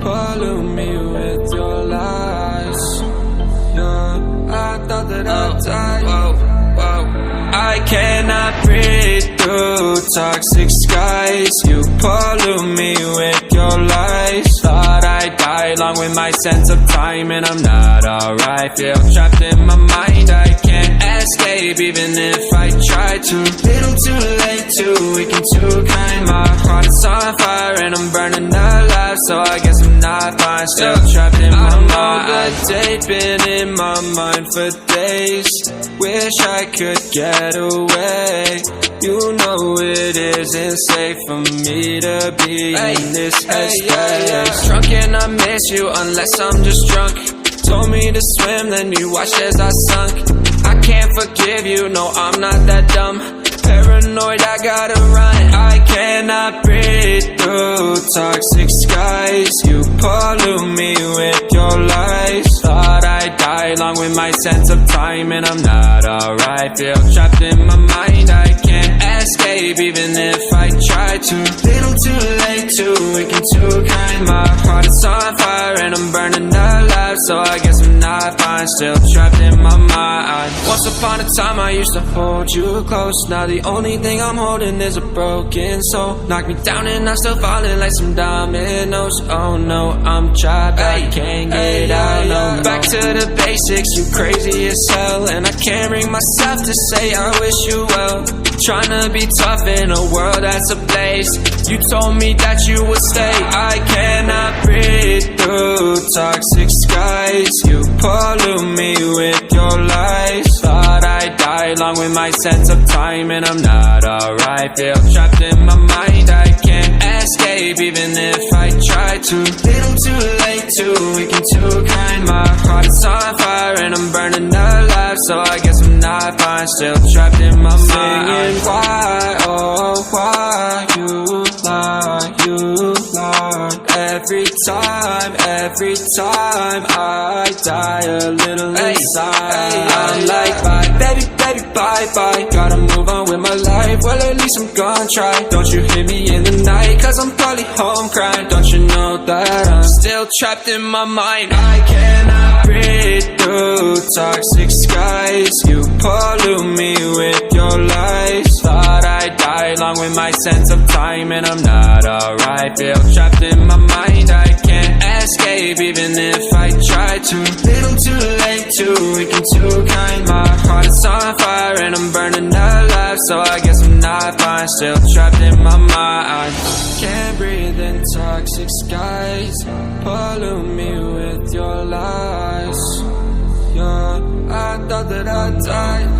pollute me with your lies. Yeah, I thought that I'd die. I cannot breathe through toxic skies. You pollute me with your lies. Thought I'd die along with my sense of time, and I'm not alright. Feel trapped in my mind, I can't escape even if I try to. Little too late, too weak and too kind. My heart is on fire and I'm burning alive, so I guess I'm not fine. Still trapped in my mind. The date been in my mind for days. Wish I could get away. You know it isn't safe for me to be in this headspace. Drunk and I miss you unless I'm just drunk. Told me to swim, then you watched as I sunk. I can't forgive you, no I'm not that dumb. Paranoid, I gotta run. I cannot breathe through toxic skies. You pollute me with your lies. Thought I'd die along with my sense of time, and I'm not alright. Feel trapped in my mind, I can't escape even if I try to. Little too late, too weak and too kind. My heart is on fire and I'm burning alive, so I guess I'm not fine. Still trapped in my mind. Once upon a time I used to hold you close. Now the only thing I'm holding is a broken soul. Knock me down and I'm still falling like some dominoes. Oh no, I'm trapped, I can't get out, no. Back to the basics, you crazy as hell, and I can't bring myself to say I wish you well. Tryna be tough in a world that's ablaze. You told me that you would stay. I cannot breathe through toxic skies. You pollute me with your lies. Thought I'd die along with my sense of time, and I'm not alright. Feel trapped in my mind, I can't escape even if I try to. Little too late, too weak and too kind. My heart is on fire and I'm burning alive, so I guess I'm not fine. Still trapped in my mind. Why, oh why you lie every time I die a little inside. I'm like bye, baby, bye. Gotta move on with my life, well at least I'm gonna try. Don't you hear me in the night, cause I'm probably home crying. Don't you know that I'm still trapped in my mind. I cannot breathe through toxic skies. You pollute me with your lies. Thought I'd die along with my sense of time, and I'm not alright. Feel trapped in my mind, I can't escape even if I try to. Little too late, too weak and too kind. My heart is on fire and I'm burning alive, so I guess I'm not fine. Still trapped in my mind. Can't breathe in toxic skies. Pollute me with your lies. Yeah, I thought that I'd die.